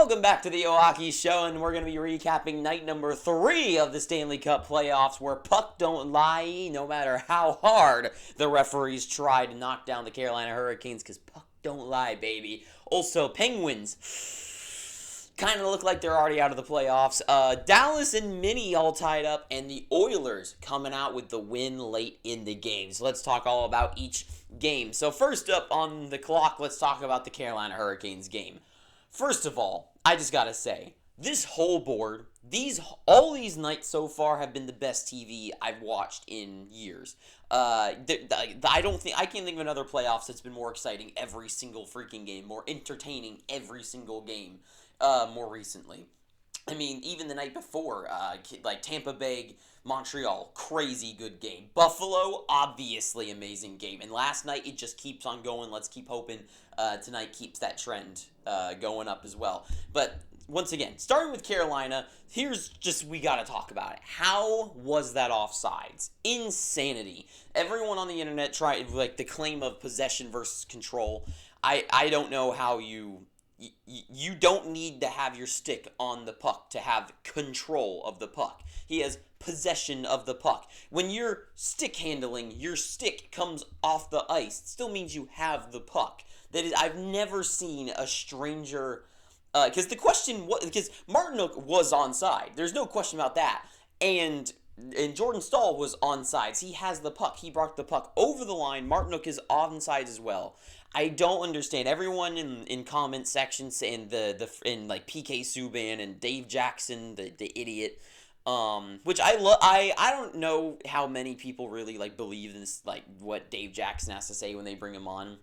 Welcome back to the Oaki Show, and we're going to be recapping night number 3 of the Stanley Cup playoffs, where puck don't lie, no matter how hard the referees try to knock down the Carolina Hurricanes, because puck don't lie, baby. Also, Penguins kind of look like they're already out of the playoffs. Dallas and Minnie all tied up, and the Oilers coming out with the win late in the game. So let's talk all about each game. So first up on the clock, let's talk about the Carolina Hurricanes game. First of all, I just gotta say, this whole board, all these nights so far have been the best TV I've watched in years. I can't think of another playoffs that's been more exciting every single freaking game, more entertaining every single game, more recently. I mean, even the night before, like Tampa Bay, Montreal, crazy good game. Buffalo, obviously amazing game. And last night, it just keeps on going. Let's keep hoping tonight keeps that trend going up as well. But once again, starting with Carolina, we got to talk about it. How was that offsides? Insanity. Everyone on the internet tried, like, the claim of possession versus control. I don't know how you don't need to have your stick on the puck to have control of the puck. He has possession of the puck. When you're stick handling, your stick comes off the ice. It still means you have the puck. I've never seen a stranger, because Martinook was onside. There's no question about that. And Jordan Staal was onside. He has the puck. He brought the puck over the line. Martinook is onside as well. I don't understand. Everyone in comment sections saying like PK Subban and Dave Jackson, the idiot, which I don't know how many people really like believe in this, like what Dave Jackson has to say when they bring him on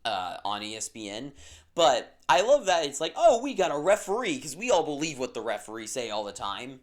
ESPN. But I love that it's like, oh, we got a referee, because we all believe what the referees say all the time.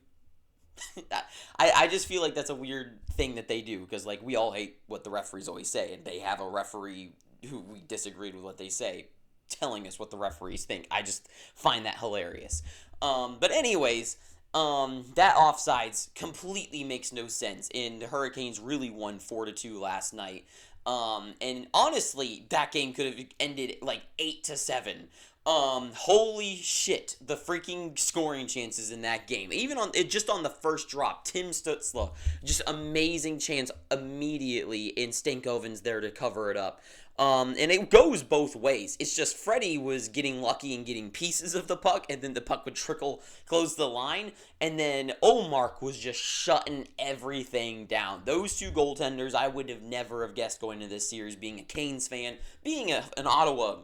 I just feel like that's a weird thing that they do, because like we all hate what the referees always say, and they have a referee who we disagreed with what they say telling us what the referees think. I just find that hilarious. But anyways, that offsides completely makes no sense, and the Hurricanes really won 4-2 last night. And honestly, that game could have ended like 8-7. Holy shit, the freaking scoring chances in that game. Even on the first drop, Tim Stützle, just amazing chance immediately, and Stankoven's there to cover it up. And it goes both ways. It's just Freddie was getting lucky and getting pieces of the puck, and then the puck would trickle close the line, and then Olmark was just shutting everything down. Those two goaltenders, I would have never have guessed going into this series, being a Canes fan, being an Ottawa,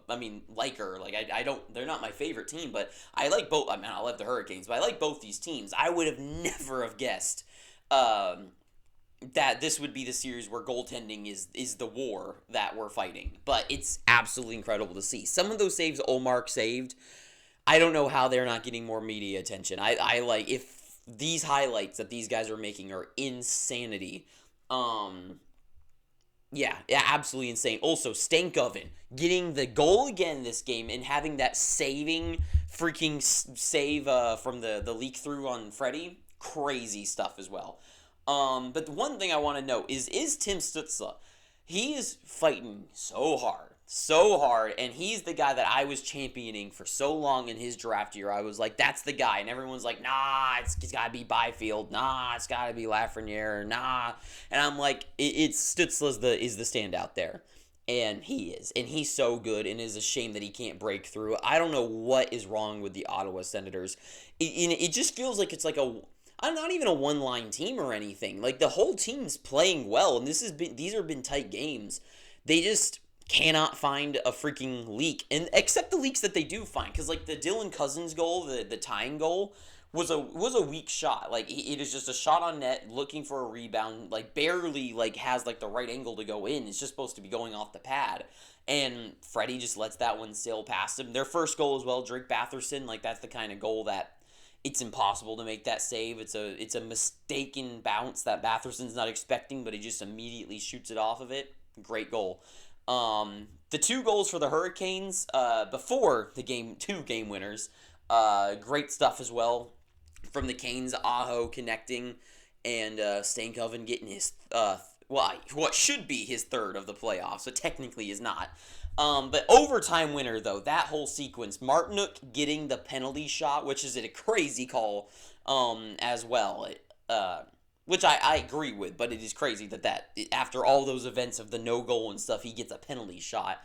liker. Like, they're not my favorite team, but I like both. I love the Hurricanes, but I like both these teams. I would have never have guessed, that this would be the series where goaltending is the war that we're fighting. But it's absolutely incredible to see. Some of those saves Olmark saved, I don't know how they're not getting more media attention. I like, if these highlights that these guys are making are insanity. Yeah, absolutely insane. Also, Stankoven getting the goal again this game and having that saving freaking save from the leak through on Freddie. Crazy stuff as well. But the one thing I want to know is Tim Stützle. He is fighting so hard, and he's the guy that I was championing for so long in his draft year. I was like, that's the guy, and everyone's like, nah, it's got to be Byfield, nah, it's got to be Lafreniere, nah, and I'm like, it's Stützle is the standout there, and he is, and he's so good, and it is a shame that he can't break through. I don't know what is wrong with the Ottawa Senators. It just feels like it's like I'm not even a one-line team or anything. Like, the whole team's playing well, and these have been tight games. They just cannot find a freaking leak, and except the leaks that they do find, because like the Dylan Cousins goal, the tying goal, was a weak shot. Like, it is just a shot on net, looking for a rebound, like barely like has like the right angle to go in. It's just supposed to be going off the pad, and Freddie just lets that one sail past him. Their first goal as well, Drake Batherson, like that's the kind of goal that it's impossible to make that save. It's a mistaken bounce that Batherson's not expecting, but he just immediately shoots it off of it. Great goal. The 2 goals for the Hurricanes before the game, 2 game winners. Great stuff as well from the Canes. Aho connecting, and Stankoven getting his what should be his 3rd of the playoffs, so technically is not. But overtime winner, though, that whole sequence, Martinook getting the penalty shot, which is a crazy call as well, which I agree with, but it is crazy that after all those events of the no goal and stuff, he gets a penalty shot.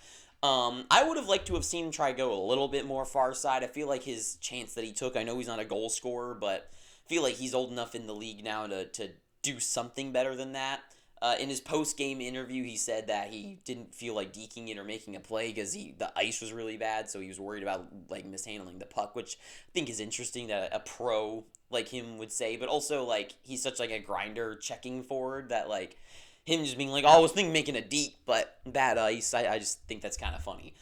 I would have liked to have seen him try to go a little bit more far side. I feel like his chance that he took, I know he's not a goal scorer, but I feel like he's old enough in the league now to do something better than that. In his post-game interview, he said that he didn't feel like deking it or making a play because the ice was really bad, so he was worried about like mishandling the puck, which I think is interesting that a pro like him would say. But also, like, he's such like a grinder checking forward that like him just being like, oh, I was thinking making a deke, but bad ice. I just think that's kind of funny.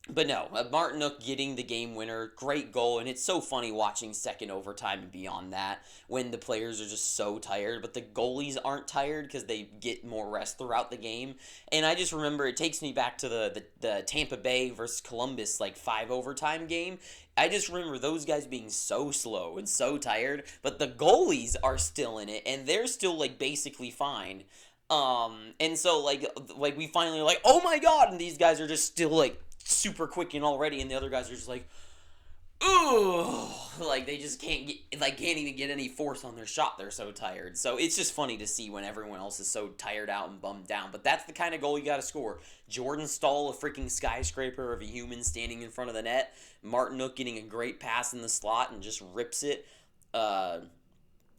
But no, Martinook getting the game winner, great goal, and it's so funny watching second overtime and beyond that when the players are just so tired, but the goalies aren't tired because they get more rest throughout the game. And I just remember, it takes me back to the Tampa Bay versus Columbus, like, 5 overtime game. I just remember those guys being so slow and so tired, but the goalies are still in it, and they're still, like, basically fine. And so, like we finally are like, oh my god, and these guys are just still, like, super quick and already, and the other guys are just like, ooh, like they just can't even get any force on their shot. They're so tired. So it's just funny to see when everyone else is so tired out and bummed down. But that's the kind of goal you got to score. Jordan Staal, a freaking skyscraper of a human standing in front of the net. Martinook getting a great pass in the slot and just rips it.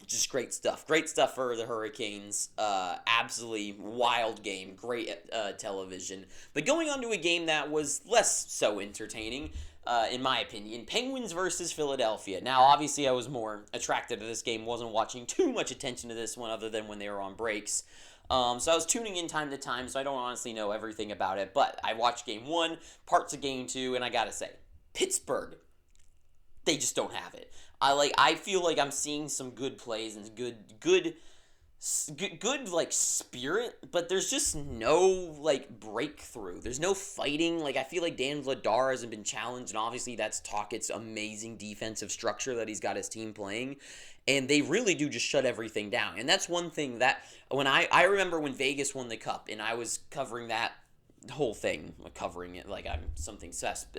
Just great stuff. Great stuff for the Hurricanes. Absolutely wild game. Great television. But going on to a game that was less so entertaining, in my opinion. Penguins versus Philadelphia. Now, obviously, I was more attracted to this game. Wasn't watching too much attention to this one other than when they were on breaks. So I was tuning in time to time, so I don't honestly know everything about it. But I watched Game 1, parts of Game 2, and I gotta say, Pittsburgh, they just don't have it. I feel like I'm seeing some good plays and good like spirit, but there's just no like breakthrough. There's no fighting. Like I feel like Dan Vladar hasn't been challenged, and obviously that's Tockett's amazing defensive structure that he's got his team playing, and they really do just shut everything down. And that's one thing that when I remember when Vegas won the Cup, and I was covering that whole thing, covering it like I'm something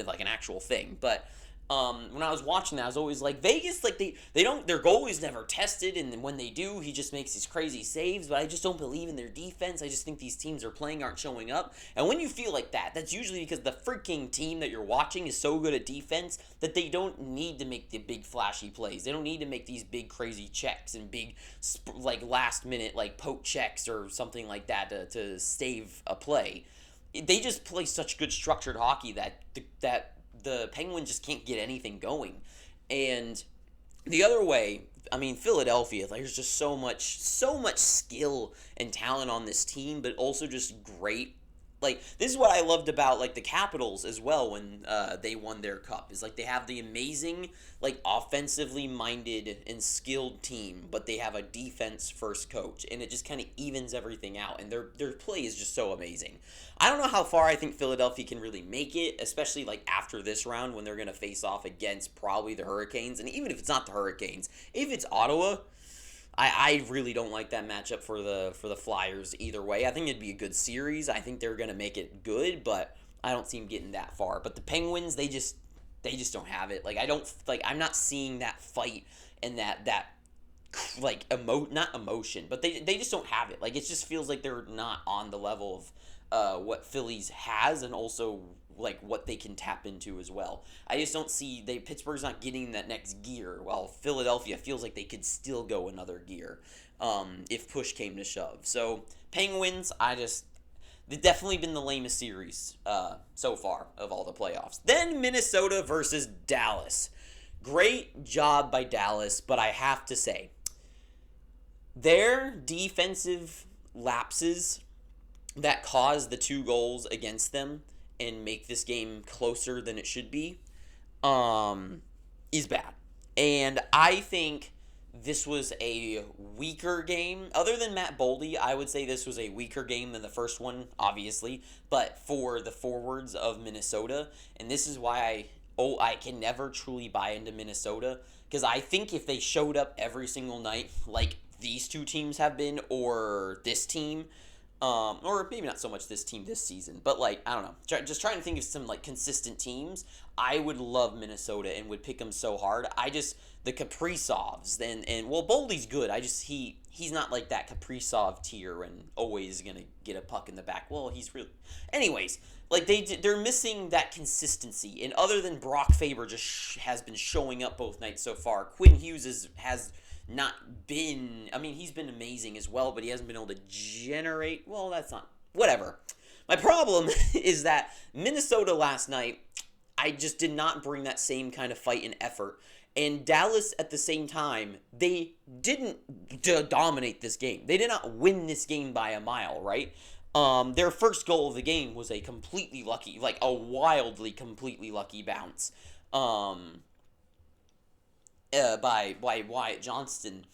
like an actual thing, but. When I was watching that, I was always like, Vegas, like, they don't, their goalie's never tested, and when they do, he just makes these crazy saves, but I just don't believe in their defense. I just think these teams are playing aren't showing up, and when you feel like that, that's usually because the freaking team that you're watching is so good at defense that they don't need to make the big flashy plays. They don't need to make these big crazy checks and big, like, last minute, like, poke checks or something like that to save a play. They just play such good structured hockey that the Penguins just can't get anything going. And the other way, I mean, Philadelphia, there's just so much skill and talent on this team, but also just great. Like, this is what I loved about, like, the Capitals as well when they won their cup. Is, like, they have the amazing, like, offensively minded and skilled team, but they have a defense-first coach, and it just kind of evens everything out, and their play is just so amazing. I don't know how far I think Philadelphia can really make it, especially, like, after this round when they're going to face off against probably the Hurricanes, and even if it's not the Hurricanes, if it's Ottawa, I really don't like that matchup for the Flyers either way. I think it'd be a good series. I think they're going to make it good, but I don't see them getting that far. But the Penguins, they just don't have it. Like, I'm not seeing that fight and that like not emotion, but they just don't have it. Like, it just feels like they're not on the level of what Phillies has, and also like what they can tap into as well. I just don't see Pittsburgh's not getting that next gear, while Philadelphia feels like they could still go another gear if push came to shove. So Penguins, they've definitely been the lamest series so far of all the playoffs. Then Minnesota versus Dallas. Great job by Dallas, but I have to say, their defensive lapses that caused the 2 goals against them and make this game closer than it should be is bad. And I think this was a weaker game. Other than Matt Boldy, I would say this was a weaker game than the first one, obviously, but for the forwards of Minnesota. And this is why I can never truly buy into Minnesota, because I think if they showed up every single night like these two teams have been, or this team, Or maybe not so much this team this season, but like I don't know, just trying to think of some like consistent teams. I would love Minnesota and would pick them so hard. I just the Kaprizovs and well, Boldy's good. I just he's not like that Kaprizov tier and always gonna get a puck in the back. Well, he's really, anyways. Like they're missing that consistency, and other than Brock Faber just has been showing up both nights so far. Quinn Hughes has not been. I mean, he's been amazing as well, but he hasn't been able to generate. Well, that's not. Whatever. My problem is that Minnesota last night, I just did not bring that same kind of fight and effort. And Dallas, at the same time, they didn't dominate this game. They did not win this game by a mile, right? Their first goal of the game was a completely lucky, like a wildly completely lucky bounce. By Wyatt Johnston,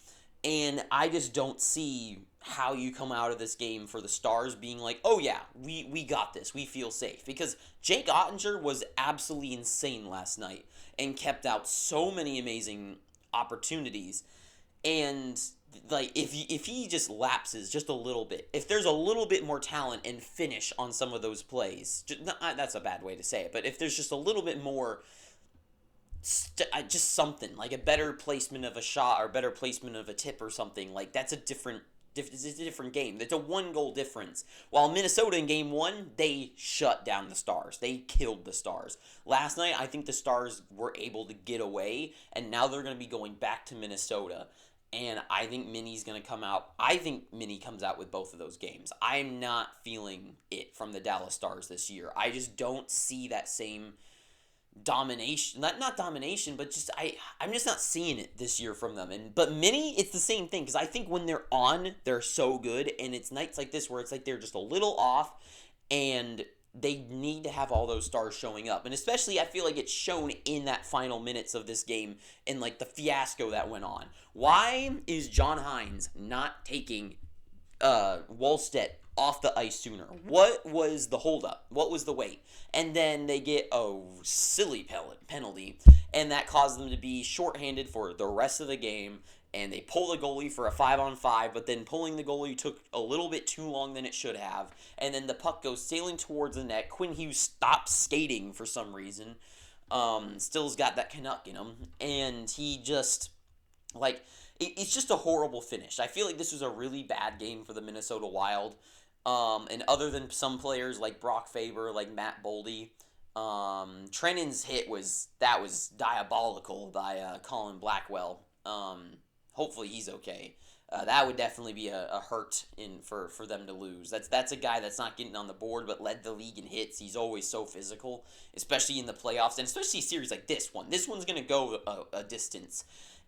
and I just don't see how you come out of this game for the Stars being like, oh yeah, we got this, we feel safe, because Jake Ottinger was absolutely insane last night and kept out so many amazing opportunities, and like if he just lapses just a little bit, if there's a little bit more talent and finish on some of those plays, that's a bad way to say it, but if there's just a little bit more just something like a better placement of a shot or better placement of a tip or something, like that's it's a different game. It's a 1-goal difference. While Minnesota in game 1, they shut down the Stars. They killed the Stars. Last night, I think the Stars were able to get away, and now they're going to be going back to Minnesota. And I think Minnie's going to come out. I think Minnie comes out with both of those games. I'm not feeling it from the Dallas Stars this year. I just don't see that same domination, not domination, but just I'm just not seeing it this year from them. But Minnie, it's the same thing, because I think when they're on, they're so good, and it's nights like this where it's like they're just a little off, and they need to have all those stars showing up. And especially I feel like it's shown in that final minutes of this game and like the fiasco that went on. Why is John Hines not taking Wallstedt off the ice sooner? What was the holdup? What was the wait? And then they get a silly penalty, and that caused them to be shorthanded for the rest of the game, and they pull the goalie for a 5-on-5, but then pulling the goalie took a little bit too long than it should have, and then the puck goes sailing towards the net. Quinn Hughes stops skating for some reason. Still's got that Canuck in him, and he just, like, it's just a horrible finish. I feel like this was a really bad game for the Minnesota Wild. And other than some players like Brock Faber, like Matt Boldy, Trennan's hit was diabolical by Colin Blackwell. Hopefully he's okay. That would definitely be a hurt for them to lose. That's a guy that's not getting on the board, but led the league in hits. He's always so physical, especially in the playoffs, and especially a series like this one. This one's going to go a distance.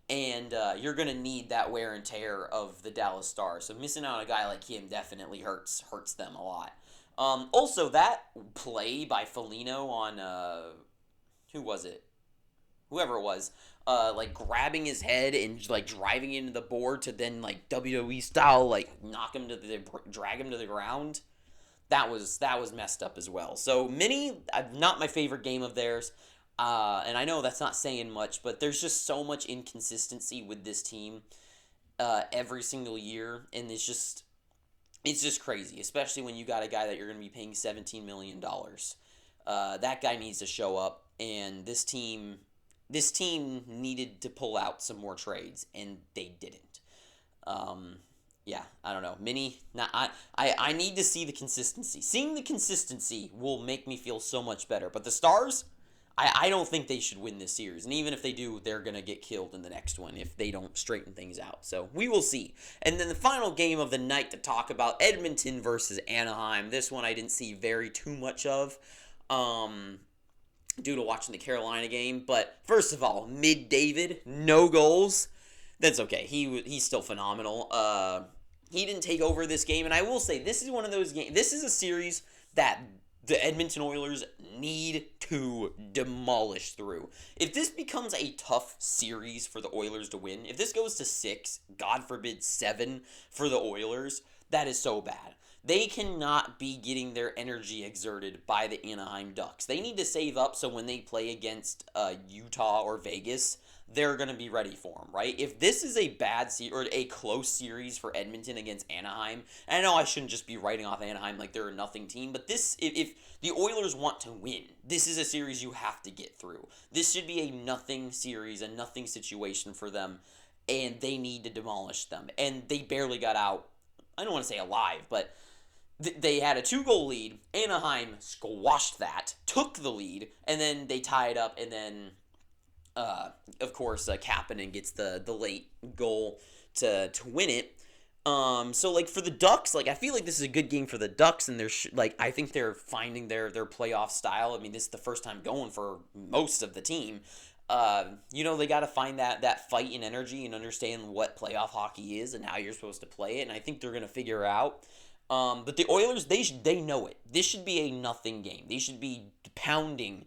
And you're going to need that wear and tear of the Dallas Stars. So missing out on a guy like him definitely hurts them a lot. Also, that play by Foligno on, who was it? Whoever it was, like grabbing his head and like driving into the board to then like WWE style like drag him to the ground. That was messed up as well. So Minnie, not my favorite game of theirs. And I know that's not saying much, but there's just so much inconsistency with this team every single year, and it's just crazy, especially when you got a guy that you're going to be paying $17 million. That guy needs to show up, and this team needed to pull out some more trades, and they didn't. Yeah, I don't know. Minnie, I need to see the consistency. Seeing the consistency will make me feel so much better, but the Stars, I don't think they should win this series. And even if they do, they're going to get killed in the next one if they don't straighten things out. So we will see. And then the final game of the night to talk about, Edmonton versus Anaheim. This one I didn't see too much of due to watching the Carolina game. But first of all, David, no goals. That's okay. He's still phenomenal. He didn't take over this game. And I will say, this is one of those games. This is a series that the Edmonton Oilers need to demolish through. If this becomes a tough series for the Oilers to win, if this goes to 6, God forbid 7 for the Oilers, that is so bad. they cannot be getting their energy exerted by the Anaheim Ducks. They need to save up so when they play against Utah or Vegas, they're going to be ready for them, right? If this is a bad or a close series for Edmonton against Anaheim, and I know I shouldn't just be writing off Anaheim like they're a nothing team, but this, if the Oilers want to win, this is a series you have to get through. This should be a nothing series, a nothing situation for them, and they need to demolish them. And they barely got out, I don't want to say alive, but they had a 2-goal lead. Anaheim squashed that, took the lead, and then they tied up, and then of course, Kapanen gets the late goal to win it. So like for the Ducks, like I feel like this is a good game for the Ducks, and I think they're finding their playoff style. I mean, this is the first time going for most of the team. They got to find that fight and energy and understand what playoff hockey is and how you're supposed to play it, and I think they're gonna figure it out. But the Oilers, they know it. This should be a nothing game. They should be pounding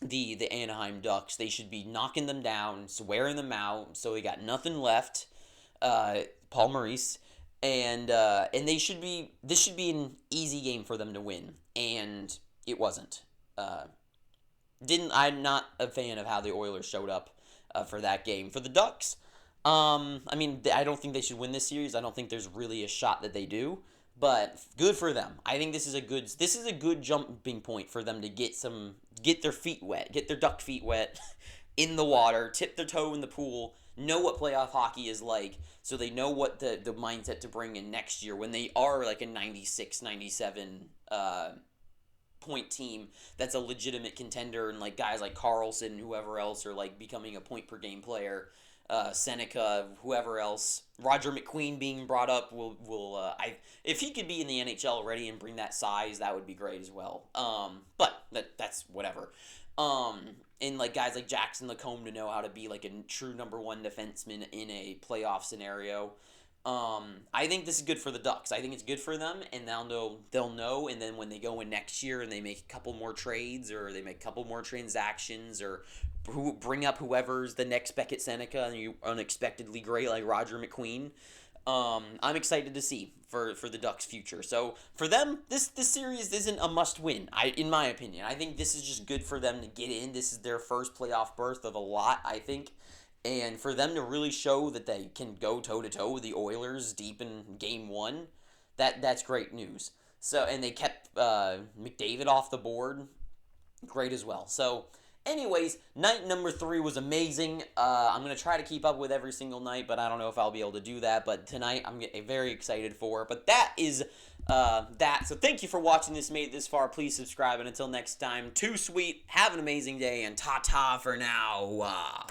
the Anaheim Ducks. They should be knocking them down, wearing them out, so they got nothing left. Paul Maurice, and this should be an easy game for them to win, and it wasn't. I'm not a fan of how the Oilers showed up for that game. For the Ducks, I don't think they should win this series. I don't think there's really a shot that they do. But good for them. I think this is a good jumping point for them to get their feet wet, get their duck feet wet in the water, tip their toe in the pool, know what playoff hockey is like, so they know what the mindset to bring in next year when they are like a 96, 97 point team that's a legitimate contender, and like guys like Carlson, whoever else are like becoming a point per game player. Seneca, whoever else, Roger McQueen being brought up if he could be in the NHL already and bring that size, that would be great as well. But that's whatever. And like guys like Jackson Lacombe to know how to be like a true number one defenseman in a playoff scenario. I think this is good for the Ducks. I think it's good for them, and they'll know. And then when they go in next year and they make a couple more trades, or they make a couple more transactions, or bring up whoever's the next Beckett Seneca and you unexpectedly great like Roger McQueen, I'm excited to see for the Ducks' future. So for them, this series isn't a must-win. In my opinion, I think this is just good for them to get in. This is their first playoff berth of a lot, I think. And for them to really show that they can go toe-to-toe with the Oilers deep in Game 1, that's great news. So, and they kept McDavid off the board. Great as well. So, anyways, night number 3 was amazing. I'm going to try to keep up with every single night, but I don't know if I'll be able to do that. But tonight, I'm very excited for. But that is that. So thank you for watching this, made it this far. Please subscribe, and until next time, too sweet, have an amazing day, and ta-ta for now.